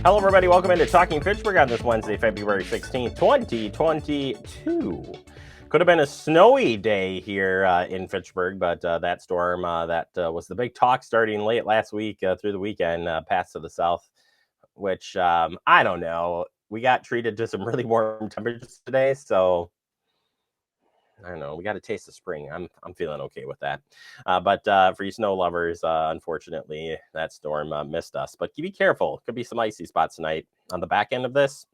Hello, everybody. Welcome into Talking Fitchburg on this Wednesday, February 16th, 2022. Could have been a snowy day here in Fitchburg, but that storm that was the big talk starting late last week through the weekend passed to the south, which I don't know. We got treated to some really warm temperatures today, so I don't know. We got a taste of spring. I'm feeling okay with that. But for you snow lovers, unfortunately, that storm missed us. But be careful. Could be some icy spots tonight. On the back end of this,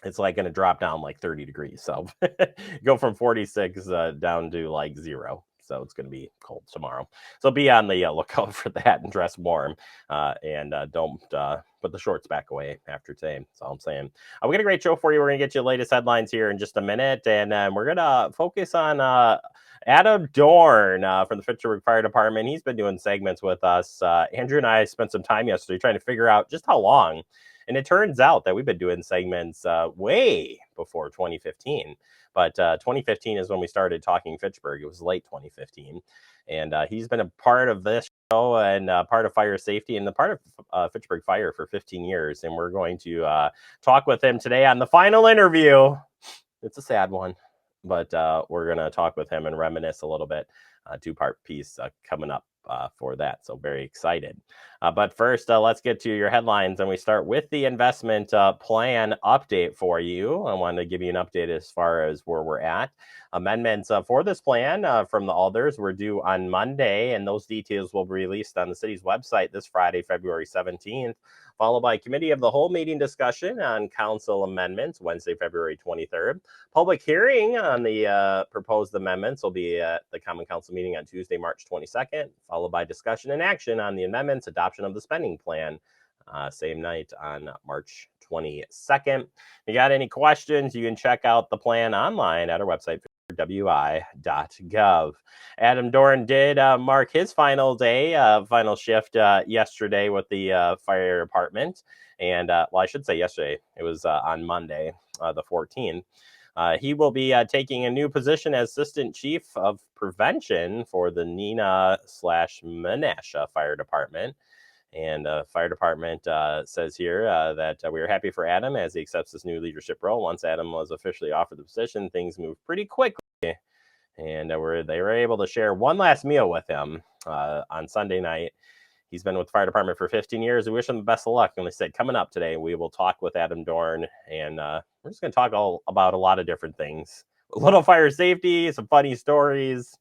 it's like going to drop down like 30 degrees. So go from 46 down to like 0. So it's going to be cold tomorrow. So be on the lookout for that and dress warm. And don't put the shorts back away after today. That's all I'm saying. We got a great show for you. We're going to get you the latest headlines here in just a minute. And we're going to focus on Adam Dorn from the Fitchburg Fire Department. He's been doing segments with us. Andrew and I spent some time yesterday trying to figure out just how long. And it turns out that we've been doing segments way before 2015. But 2015 is when we started talking Fitchburg. It was late 2015. And he's been a part of this show and part of fire safety and the part of Fitchburg Fire for 15 years. And we're going to talk with him today on the final interview. It's a sad one, but we're going to talk with him and reminisce a little bit. Two-part piece coming up for that. So very excited. But first, let's get to your headlines. And we start with the investment plan update for you. I wanted to give you an update as far as where we're at. Amendments for this plan from the alders were due on Monday, and those details will be released on the city's website this Friday, February 17th, followed by committee of the whole meeting discussion on council amendments Wednesday, February 23rd. Public hearing on the proposed amendments will be at the Common Council meeting on Tuesday, March 22nd, followed by discussion and action on the amendments, adoption of the spending plan, same night on March 22nd. If you got any questions, you can check out the plan online at our website, wi.gov. Adam Dorn did mark his final day, final shift yesterday with the fire department. And, well, I should say yesterday. It was on Monday, the 14th. He will be taking a new position as Assistant Chief of Prevention for the Neenah/Menasha Fire Department. And fire department says here that we are happy for Adam as he accepts this new leadership role. Once Adam was officially offered the position, things moved pretty quickly. And they were able to share one last meal with him on Sunday night. He's been with the fire department for 15 years. We wish him the best of luck. And they said, coming up today, we will talk with Adam Dorn. And we're just going to talk all about a lot of different things. A little fire safety, some funny stories,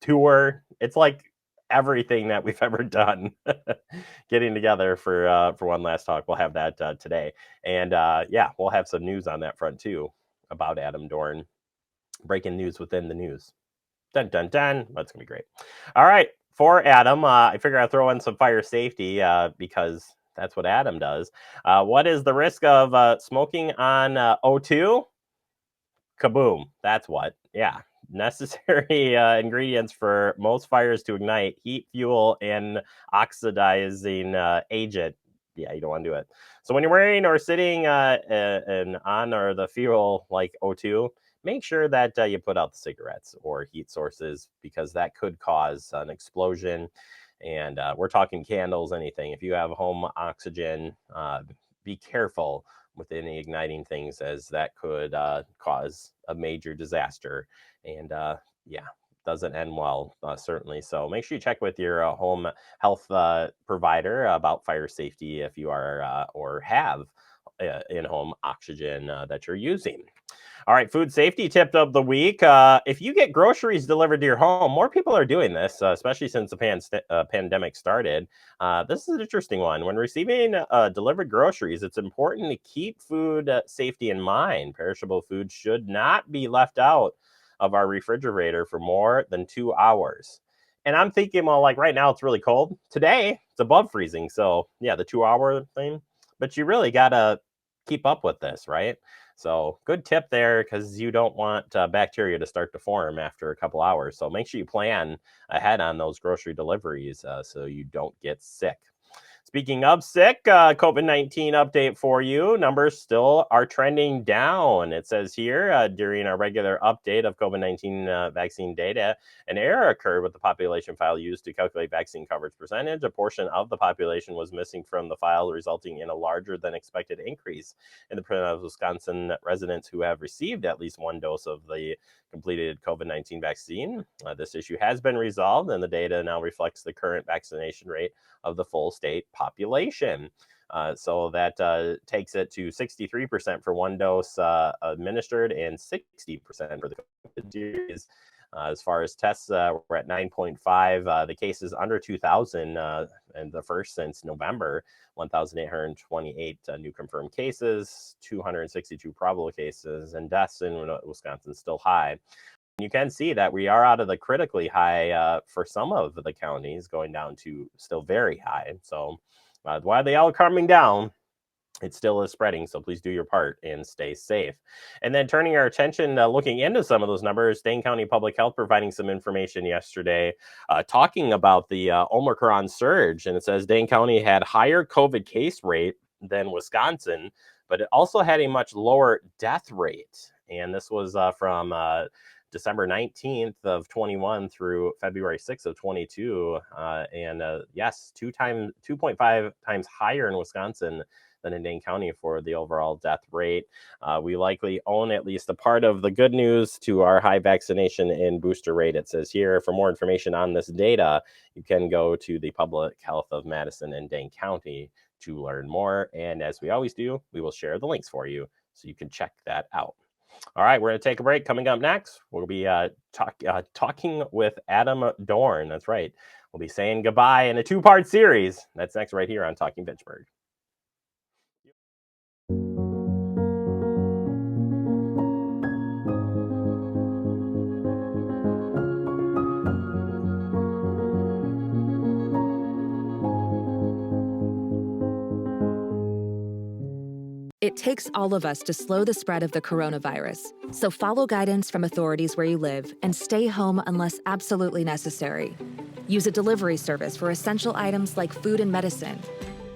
tour. It's like everything that we've ever done. Getting together for one last talk. We'll have that today. And yeah, we'll have some news on that front too about Adam Dorn. Breaking news within the news. Dun, dun, dun. That's going to be great. All right. For Adam, I figure I'll throw in some fire safety because that's what Adam does. What is the risk of smoking on O2? Kaboom. That's what. Yeah. Necessary ingredients for most fires to ignite: heat, fuel, and oxidizing agent. Yeah, you don't want to do it. So when you're wearing or sitting on or the fuel like O2, make sure that you put out the cigarettes or heat sources because that could cause an explosion. And we're talking candles, anything. If you have home oxygen, be careful with any igniting things, as that could cause a major disaster. And yeah, doesn't end well, certainly. So make sure you check with your home health provider about fire safety if you are or have in-home oxygen that you're using. All right, food safety tip of the week. If you get groceries delivered to your home, more people are doing this, especially since the pandemic started. This is an interesting one. When receiving delivered groceries, it's important to keep food safety in mind. Perishable food should not be left out of our refrigerator for more than 2 hours. And I'm thinking, well, like right now it's really cold. Today it's above freezing. So yeah, the 2 hour thing. But you really got to keep up with this, right? So good tip there, because you don't want bacteria to start to form after a couple hours. So make sure you plan ahead on those grocery deliveries so you don't get sick. Speaking of sick, COVID-19 update for you. Numbers still are trending down. It says here during our regular update of COVID-19 vaccine data, an error occurred with the population file used to calculate vaccine coverage percentage. A portion of the population was missing from the file, resulting in a larger than expected increase in the percent of Wisconsin residents who have received at least one dose of the completed COVID-19 vaccine. This issue has been resolved, and the data now reflects the current vaccination rate of the full state population. So that takes it to 63% for one dose administered and 60% for the COVID series. As far as tests, we're at 9.5. The cases under 2,000 and the first since November, 1,828 new confirmed cases, 262 probable cases, and deaths in Wisconsin still high. You can see that we are out of the critically high for some of the counties, going down to still very high. So while they all are coming down, it still is spreading. So please do your part and stay safe. And then turning our attention, looking into some of those numbers, Dane County Public Health providing some information yesterday, talking about the Omicron surge. And it says Dane County had higher COVID case rate than Wisconsin, but it also had a much lower death rate. And this was from December 19th of 21 through February 6th of 22. Yes, 2.5 times higher in Wisconsin than in Dane County for the overall death rate. We likely own at least a part of the good news to our high vaccination and booster rate. It says here, for more information on this data, you can go to the Public Health of Madison and Dane County to learn more. And as we always do, we will share the links for you so you can check that out. All right, we're going to take a break. Coming up next, we'll be talking with Adam Dorn. That's right. We'll be saying goodbye in a two-part series. That's next right here on Talking Fitchburg. It takes all of us to slow the spread of the coronavirus, so follow guidance from authorities where you live and stay home unless absolutely necessary. Use a delivery service for essential items like food and medicine.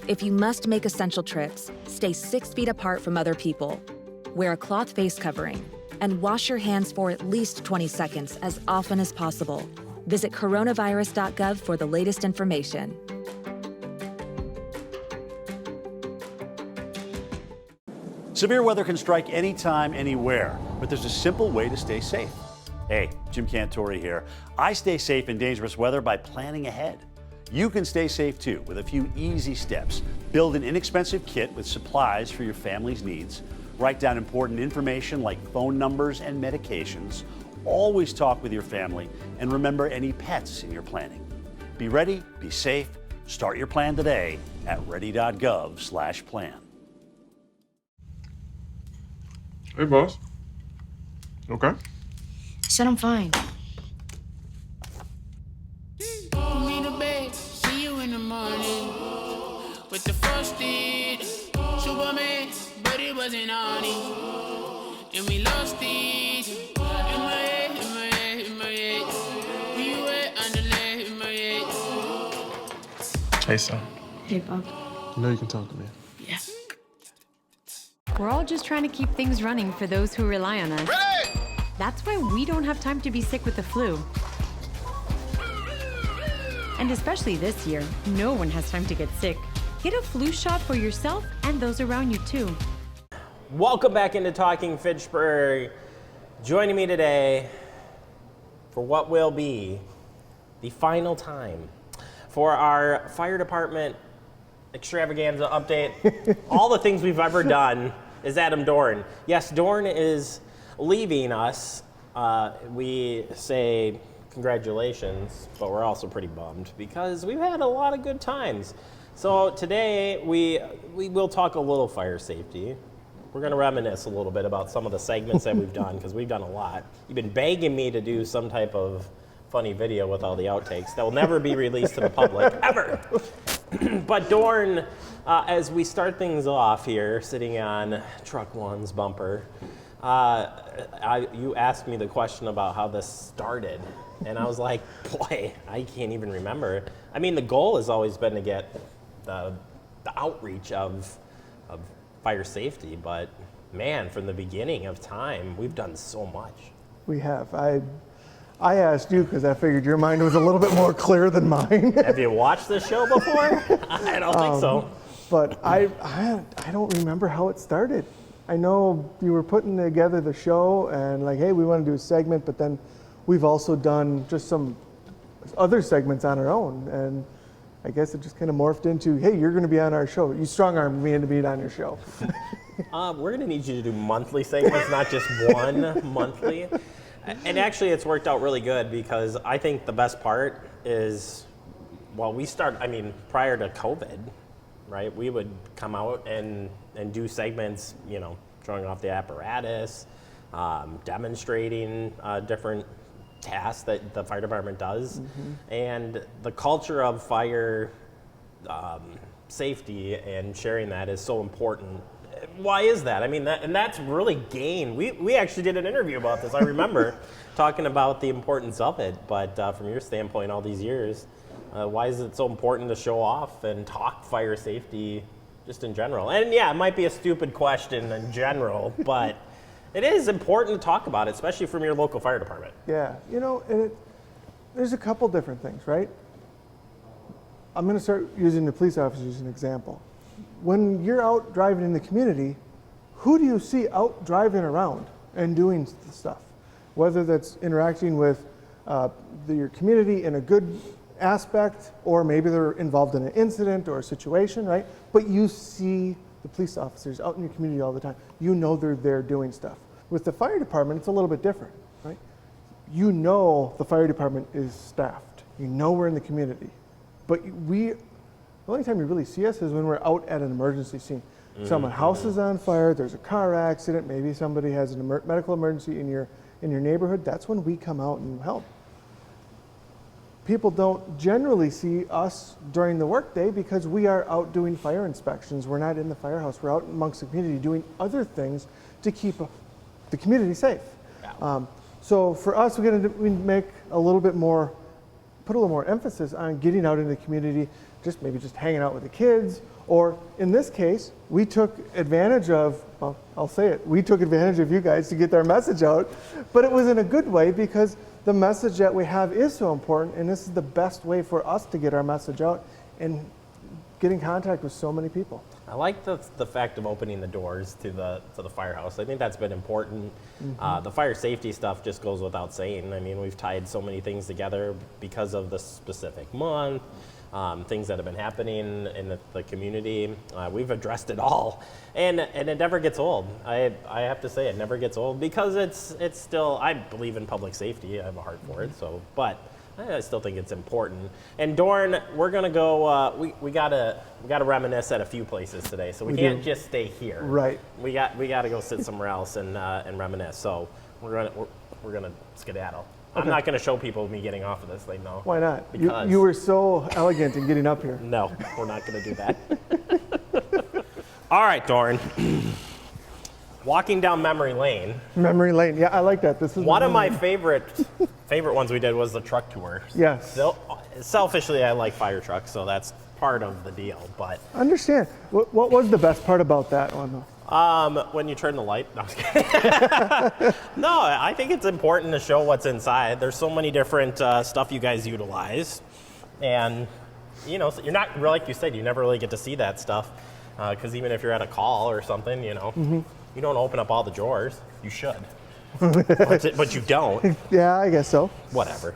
If you must make essential trips, stay 6 feet apart from other people. Wear a cloth face covering and wash your hands for at least 20 seconds as often as possible. Visit coronavirus.gov for the latest information. Severe weather can strike anytime, anywhere, but there's a simple way to stay safe. Hey, Jim Cantore here. I stay safe in dangerous weather by planning ahead. You can stay safe too with a few easy steps. Build an inexpensive kit with supplies for your family's needs. Write down important information like phone numbers and medications. Always talk with your family and remember any pets in your planning. Be ready, be safe. Start your plan today at ready.gov/plan. Hey, boss. Okay. I said I'm fine. Me to bed, see you in the morning. With the frosted Superman, but it wasn't on it. And we lost it. In my head, in my head, in my head. Where you at? Underlay in my head. Hey, son. Hey, Bob. You know you can talk to me. Yeah. We're all just trying to keep things running for those who rely on us. Ready! That's why we don't have time to be sick with the flu. And especially this year, no one has time to get sick. Get a flu shot for yourself and those around you too. Welcome back into Talking Fitchburg. Joining me today for what will be the final time for our fire department extravaganza update. All the things we've ever done is Adam Dorn. Yes, Dorn is leaving us. We say congratulations, but we're also pretty bummed because we've had a lot of good times. So today we will talk a little fire safety. We're going to reminisce a little bit about some of the segments that we've done because we've done a lot. You've been begging me to do some type of funny video with all the outtakes that will never be released to the public, ever. But Dorn, as we start things off here, sitting on Truck One's bumper, you asked me the question about how this started, and I was like, boy, I can't even remember. I mean, the goal has always been to get the outreach of fire safety. But man, from the beginning of time, we've done so much. We have. I asked you because I figured your mind was a little bit more clear than mine. Have you watched this show before? I don't think so. But I don't remember how it started. I know you were putting together the show and like, hey, we want to do a segment, but then we've also done just some other segments on our own. And I guess it just kind of morphed into, hey, you're going to be on our show. You strong-armed me into being on your show. We're going to need you to do monthly segments, not just one monthly. And actually, it's worked out really good because I think the best part is, well, prior to COVID, right, we would come out and do segments, showing off the apparatus, demonstrating different tasks that the fire department does. And the culture of fire safety and sharing that is so important. Why is that? I mean, that's really gained. We actually did an interview about this, I remember, talking about the importance of it. But from your standpoint, all these years, why is it so important to show off and talk fire safety just in general? And yeah, it might be a stupid question in general, but it is important to talk about it, especially from your local fire department. Yeah, and there's a couple different things, right? I'm going to start using the police officers as an example. When you're out driving in the community, who do you see out driving around and doing stuff? Whether that's interacting with your community in a good aspect, or maybe they're involved in an incident or a situation, right? But you see the police officers out in your community all the time. You know they're there doing stuff. With the fire department, it's a little bit different, right? You know the fire department is staffed. You know we're in the community. But the only time you really see us is when we're out at an emergency scene. Someone's house is on fire, there's a car accident, maybe somebody has a medical emergency in your neighborhood. That's when we come out and help. People don't generally see us during the workday because we are out doing fire inspections. We're not in the firehouse. We're out amongst the community doing other things to keep the community safe. Yeah. So for us, we make a little bit more, put a little more emphasis on getting out in the community, maybe just hanging out with the kids, or in this case, we took advantage of, well, I'll say it, we took advantage of you guys to get our message out, but it was in a good way because the message that we have is so important, and this is the best way for us to get our message out and get in contact with so many people. I like the fact of opening the doors to the firehouse. I think that's been important. The fire safety stuff just goes without saying. I mean, we've tied so many things together because of the specific month, things that have been happening in the community. We've addressed it all, and it never gets old. I have to say it never gets old because it's still, I believe in public safety. I have a heart for it. So, but I still think it's important. And Dorn, we're gonna go. We gotta reminisce at a few places today, so we can't just stay here. Right. We gotta go sit somewhere else and reminisce. So we're gonna skedaddle. Okay. I'm not gonna show people me getting off of this thing, though. Why not? Because you were so elegant in getting up here. No, we're not gonna do that. All right, Dorn. Walking down memory lane. Memory lane, yeah, I like that. This is one of my favorite ones we did was the truck tour. Yes. So, selfishly, I like fire trucks, so that's part of the deal. But I understand. What was the best part about that one, though? When you turn the light. No, I was kidding. No, I think it's important to show what's inside. There's so many different stuff you guys utilize, and you're not really, like you said, you never really get to see that stuff because even if you're at a call or something, you don't open up all the drawers. You should. But you don't. Yeah, I guess so. Whatever.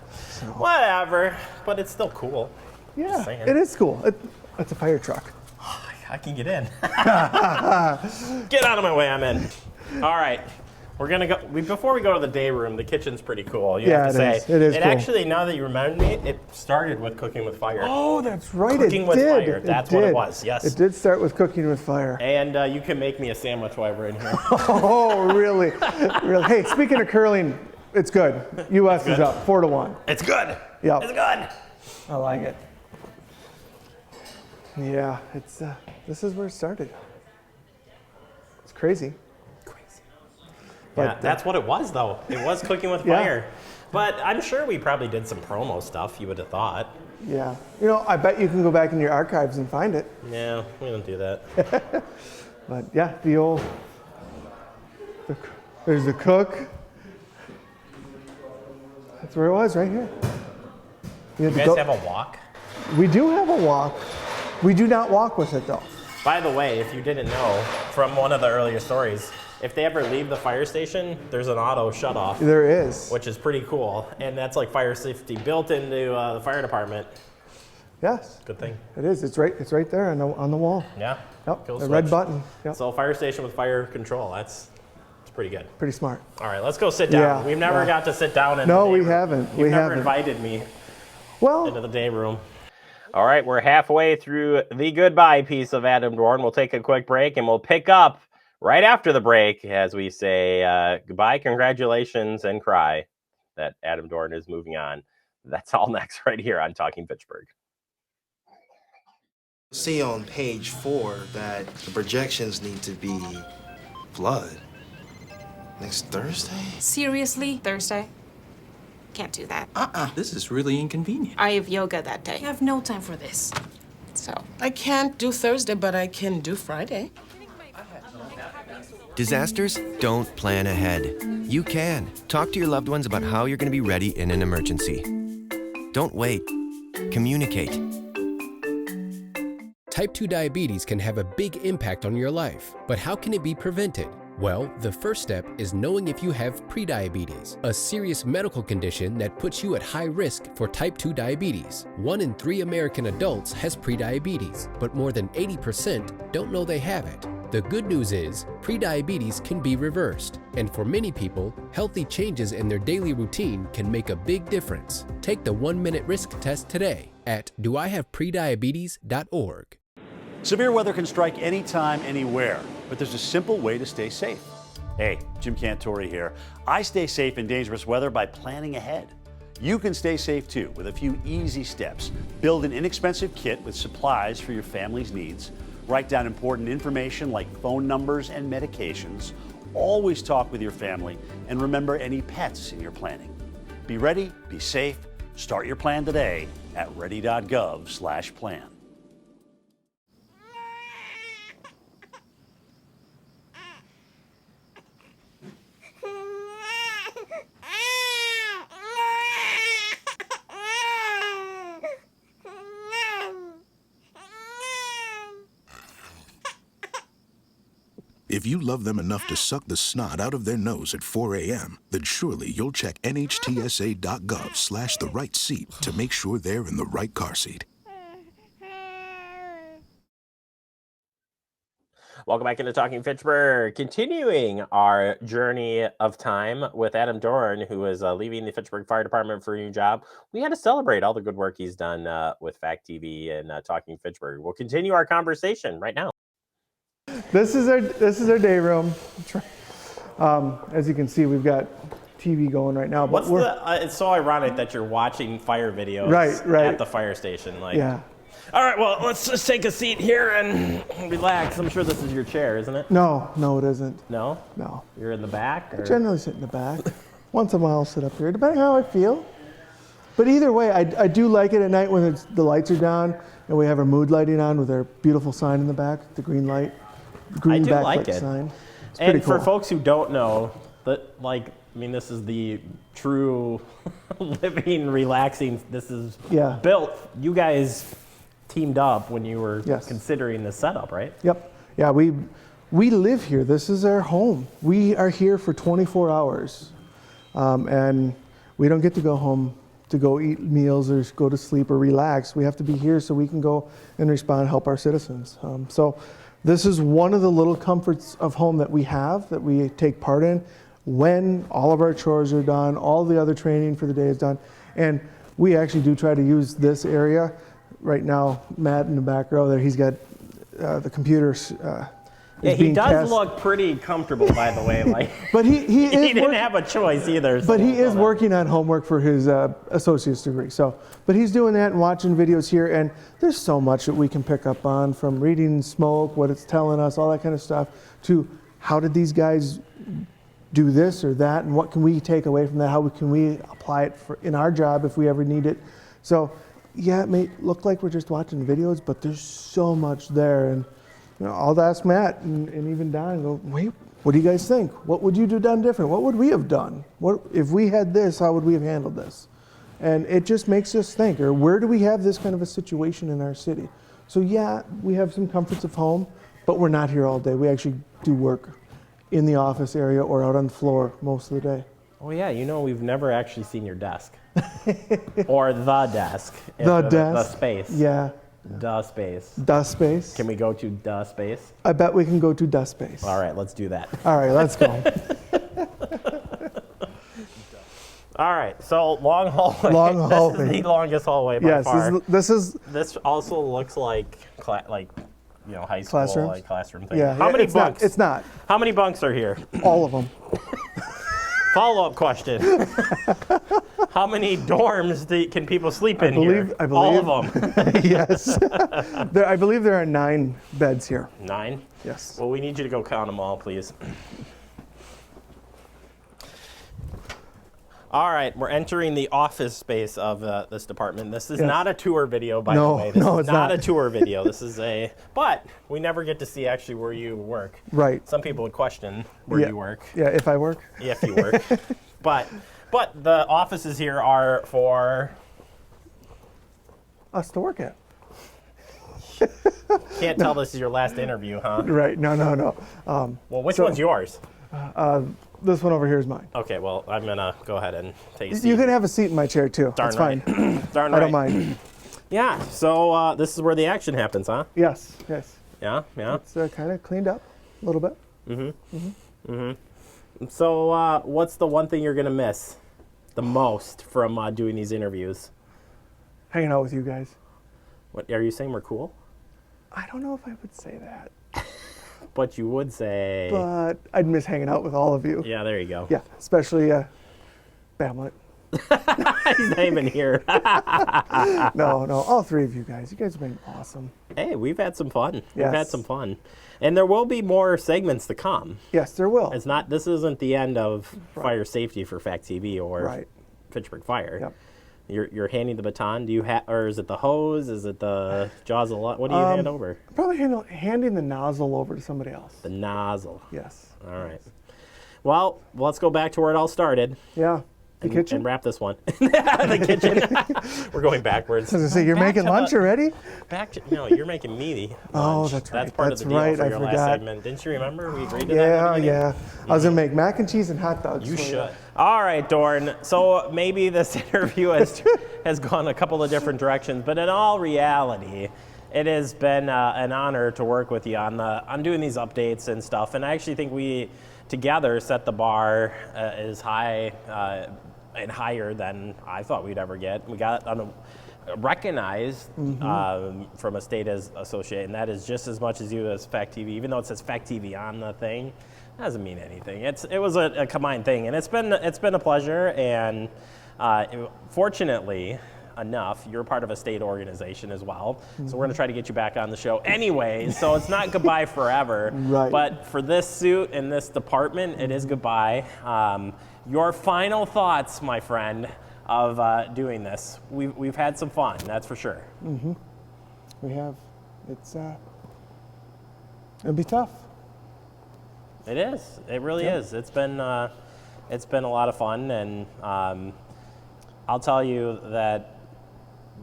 Whatever. But it's still cool. Yeah, it is cool. It's a fire truck. I can get in. Get out of my way, I'm in. All right. We're going to go. Before we go to the day room, the kitchen's pretty cool. You have to say. It is cool. Actually, now that you remind me, it started with cooking with fire. Oh, that's right. Cooking with fire. That's what it was. Yes. It did start with cooking with fire. And you can make me a sandwich while we're in here. Oh, really? Really? Hey, speaking of curling, it's good. U.S. is up 4-1. It's good. Yep. It's good. I like it. Yeah, it's this is where it started. It's crazy. But, yeah, that's what it was, though. It was cooking with fire. But I'm sure we probably did some promo stuff, you would have thought. Yeah. You know, I bet you can go back in your archives and find it. Yeah, we don't do that. But yeah, there's the cook. That's where it was, right here. You guys have a walk? We do have a walk. We do not walk with it though. By the way, if you didn't know, from one of the earlier stories, if they ever leave the fire station, there's an auto shut-off. There is. Which is pretty cool. And that's like fire safety built into the fire department. Yes. Good thing. It is. It's right there on the wall. Yeah. Yep. Kill The switch. red button. Yep. So fire station with fire control. It's pretty good. Pretty smart. All right, let's go sit down. Yeah, We've never got to sit down in No, the day we room. haven't. You've We never haven't. invited me Well, into the day room. All right, we're halfway through the goodbye piece of Adam Dorn. We'll take a quick break and we'll pick up right after the break as we say goodbye, congratulations, and cry that Adam Dorn is moving on. That's all next right here on Talking Fitchburg. See on page 4 that the projections need to be flood next Thursday. Seriously? Thursday? Can't do that. This is really inconvenient. I have yoga that day. I have no time for this. So, I can't do Thursday, but I can do Friday. Disasters don't plan ahead. You can. Talk to your loved ones about how you're going to be ready in an emergency. Don't wait. Communicate. Type 2 diabetes can have a big impact on your life, but how can it be prevented? Well, the first step is knowing if you have prediabetes, a serious medical condition that puts you at high risk for type 2 diabetes. 1 in 3 American adults has prediabetes, but more than 80% don't know they have it. The good news is, prediabetes can be reversed, and for many people, healthy changes in their daily routine can make a big difference. Take the 1-minute risk test today at doihaveprediabetes.org. Severe weather can strike anytime, anywhere, but there's a simple way to stay safe. Hey, Jim Cantori here. I stay safe in dangerous weather by planning ahead. You can stay safe too with a few easy steps. Build an inexpensive kit with supplies for your family's needs. Write down important information like phone numbers and medications. Always talk with your family and remember any pets in your planning. Be ready, be safe. Start your plan today at ready.gov/plan. If you love them enough to suck the snot out of their nose at 4 a.m., then surely you'll check nhtsa.gov/the right seat to make sure they're in the right car seat. Welcome back into Talking Fitchburg. Continuing our journey of time with Adam Dorn, who is leaving the Fitchburg Fire Department for a new job. We had to celebrate all the good work he's done with Fact TV and Talking Fitchburg. We'll continue our conversation right now. This is our day room. As you can see, we've got TV going right now. But it's so ironic that you're watching fire videos right. at the fire station. Yeah. All right, well, let's just take a seat here and relax. I'm sure this is your chair, isn't it? No, it isn't. No? No. You're in the back? I generally sit in the back. Once in a while, I'll sit up here, depending on how I feel. But either way, I do like it at night when the lights are down and we have our mood lighting on with our beautiful sign in the back, the green light. Green I do like it. Sign. And cool. for folks who don't know, this is the true living, relaxing. This is built. You guys teamed up when you were considering this setup, right? Yep. Yeah, we live here. This is our home. We are here for 24 hours. And we don't get to go home to go eat meals or go to sleep or relax. We have to be here so we can go and respond, help our citizens. So this is one of the little comforts of home that we have, that we take part in when all of our chores are done, all the other training for the day is done. And we actually do try to use this area. Right now, Matt in the back row there, he's got the computers. He does look pretty comfortable, by the way. But he didn't have a choice either. But he is working on homework for his associate's degree. But he's doing that and watching videos here, and there's so much that we can pick up on, from reading smoke, what it's telling us, all that kind of stuff, to how did these guys do this or that, and what can we take away from that? How can we apply it in our job if we ever need it? So, yeah, it may look like we're just watching videos, but there's so much there. And I'll ask Matt and even Don and go, wait, what do you guys think? What would you do done different? What would we have done? What if we had this? How would we have handled this? And it just makes us think, or where do we have this kind of a situation in our city? So yeah, we have some comforts of home, but we're not here all day. We actually do work in the office area or out on the floor most of the day. Oh yeah, we've never actually seen your desk. Or the desk. The desk. The space. Yeah. The space. The space. Can we go to the space? I bet we can go to the space. All right, let's do that. All right, let's go. All right, so long hallway. Long hallway. This is the longest hallway by far. Yes, This also looks like high school classrooms? classroom thing. Yeah. How many bunks? It's not. How many bunks are here? All of them. Follow-up question. How many dorms can people sleep in here? I believe. All of them. Yes. I believe there are 9 beds here. 9? Yes. Well, we need you to go count them all, please. All right, we're entering the office space of this department. This is not a tour video, by the way. This is not a tour video. This is but we never get to see actually where you work. Right. Some people would question where you work. Yeah, if I work. Yeah, if you work. But the offices here are for us to work at. Can't tell this is your last interview, huh? Right. No. Well, which one's yours? This one over here is mine. Okay, well, I'm going to go ahead and take a seat. You can have a seat in my chair, too. Darn That's right. fine. Darn I right. don't mind. Yeah, so this is where the action happens, huh? Yes. Yeah. It's kind of cleaned up a little bit. So what's the one thing you're going to miss the most from doing these interviews? Hanging out with you guys. What, are you saying we're cool? I don't know if I would say that. But you would say... But I'd miss hanging out with all of you. Yeah, there you go. Yeah, especially Bamlet. He's not even here. No, all 3 of you guys. You guys have been awesome. Hey, we've had some fun. Yes. We've had some fun. And there will be more segments to come. Yes, there will. This isn't the end of fire safety for Fact TV or Fitchburg Fire. Yep. You're handing the baton. Do you or is it the hose? Is it the jaws of life? What do you hand over? Probably handing the nozzle over to somebody else. The nozzle. Yes. All right. Well, let's go back to where it all started. Yeah. The kitchen? And wrap this one. The kitchen. We're going backwards. I was going to say, you're making lunch already? No, you're making me the lunch. Oh, that's right. That's part of the deal for your last segment. Didn't you remember? We agreed to that? Yeah. I was going to make mac and cheese and hot dogs. You should. All right, Dorn. So maybe this interview has gone a couple of different directions, but in all reality, it has been an honor to work with you on doing these updates and stuff. And I actually think we together set the bar as high and higher than I thought we'd ever get. We got recognized from a state associate, and that is just as much as you as Fact TV. Even though it says Fact TV on the thing, that doesn't mean anything. It was a combined thing, and it's been a pleasure. And fortunately enough, you're part of a state organization as well. So we're going to try to get you back on the show anyway. So it's not goodbye forever. Right. But for this suit and this department, it is goodbye. Your final thoughts, my friend, of doing this. We've had some fun, that's for sure. We have. It'll be tough. It is. It really is. It's been a lot of fun, and I'll tell you that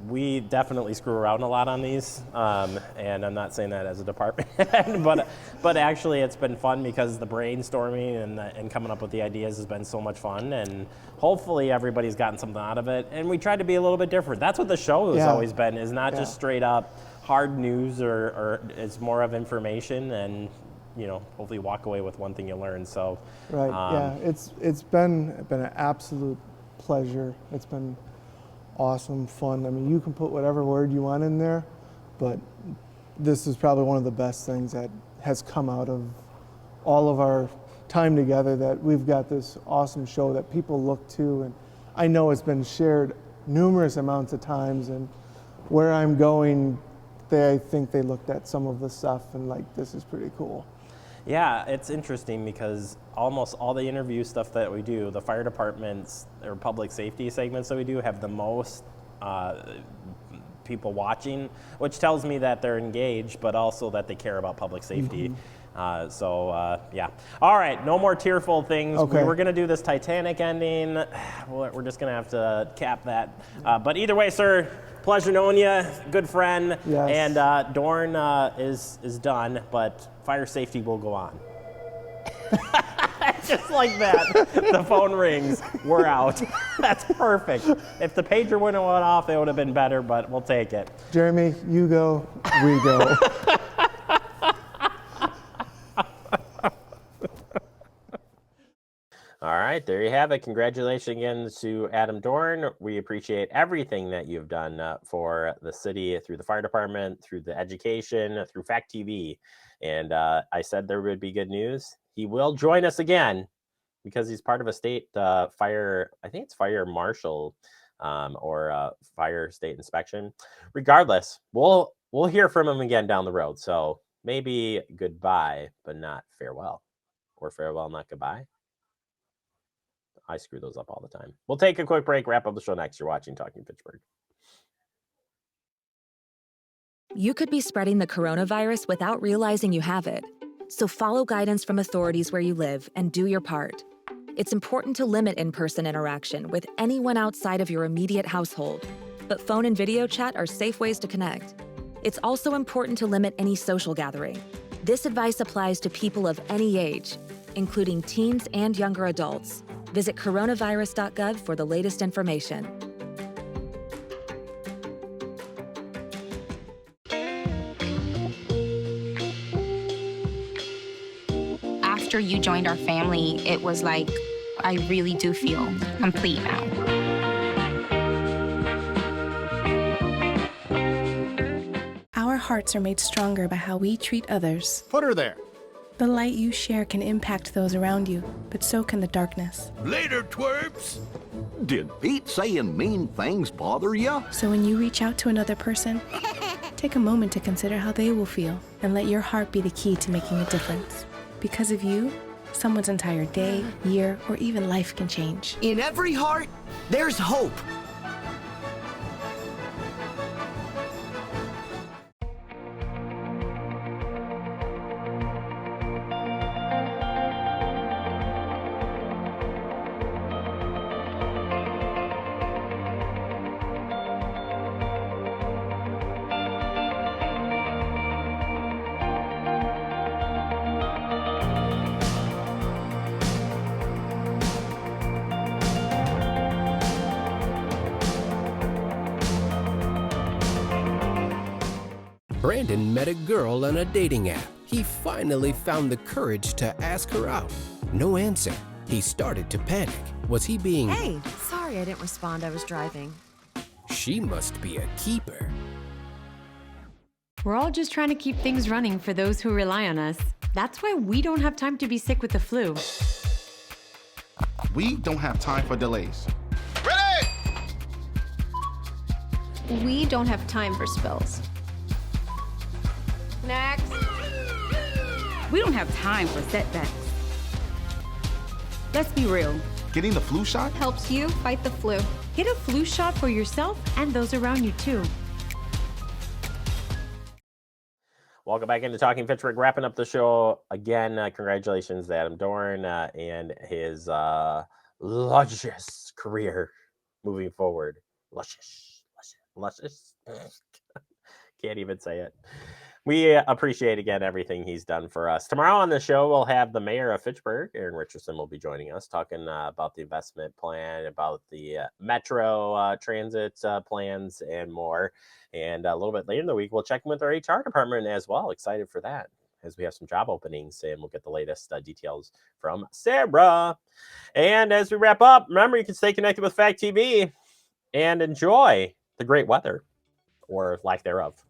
we definitely screw around a lot on these, and I'm not saying that as a department head, but actually it's been fun because the brainstorming and coming up with the ideas has been so much fun, and hopefully everybody's gotten something out of it. And we tried to be a little bit different. That's what the show has always been, is not just straight up hard news, or it's more of information, and hopefully walk away with one thing you learned. So it's been an absolute pleasure. It's been awesome, fun. I mean, you can put whatever word you want in there, but this is probably one of the best things that has come out of all of our time together, that we've got this awesome show that people look to, and I know it's been shared numerous amounts of times, and where I'm going, I think they looked at some of the stuff and like, this is pretty cool. Yeah, it's interesting because almost all the interview stuff that we do, the fire departments or public safety segments that we do have the most people watching, which tells me that they're engaged, but also that they care about public safety. Yeah. All right, no more tearful things. Okay. We were going to do this Titanic ending. We're just going to have to cap that. But either way, sir, pleasure knowing you. Good friend. Yes. And Dorn is done, but fire safety will go on. Just like that, the phone rings. We're out. That's perfect. If the pager wouldn't have went off, it would have been better, but we'll take it. Jeremy, you go, we go. All right, there you have it. Congratulations again to Adam Dorn. We appreciate everything that you've done for the city, through the fire department, through the education, through Fact TV. And I said there would be good news. He will join us again because he's part of a state fire, I think it's fire marshal or fire state inspection. Regardless, we'll hear from him again down the road. So maybe goodbye, but not farewell, or farewell, not goodbye. I screw those up all the time. We'll take a quick break, wrap up the show next. You're watching Talking Fitchburg. You could be spreading the coronavirus without realizing you have it. So follow guidance from authorities where you live and do your part. It's important to limit in-person interaction with anyone outside of your immediate household, but phone and video chat are safe ways to connect. It's also important to limit any social gathering. This advice applies to people of any age, including teens and younger adults. Visit coronavirus.gov for the latest information. After you joined our family, it was like, I really do feel complete now. Our hearts are made stronger by how we treat others. Put her there. The light you share can impact those around you, but so can the darkness. Later, twerps. Did Pete saying mean things bother you? So when you reach out to another person, take a moment to consider how they will feel and let your heart be the key to making a difference. Because of you, someone's entire day, year, or even life can change. In every heart, there's hope. Brandon met a girl on a dating app. He finally found the courage to ask her out. No answer. He started to panic. Was he being... Hey, sorry I didn't respond. I was driving. She must be a keeper. We're all just trying to keep things running for those who rely on us. That's why we don't have time to be sick with the flu. We don't have time for delays. We don't have time for spills. Next. We don't have time for setbacks. Let's be real. Getting the flu shot helps you fight the flu. Get a flu shot for yourself and those around you too. Welcome back into Talking Fitchburg. Wrapping up the show again. Congratulations to Adam Dorn and his luscious career moving forward. Luscious. Can't even say it. We appreciate, again, everything he's done for us. Tomorrow on the show, we'll have the mayor of Fitchburg, Aaron Richardson, will be joining us, talking about the investment plan, about the metro transit plans, and more. And a little bit later in the week, we'll check in with our HR department as well. Excited for that, as we have some job openings, and we'll get the latest details from Sarah. And as we wrap up, remember, you can stay connected with Fact TV and enjoy the great weather, or lack thereof.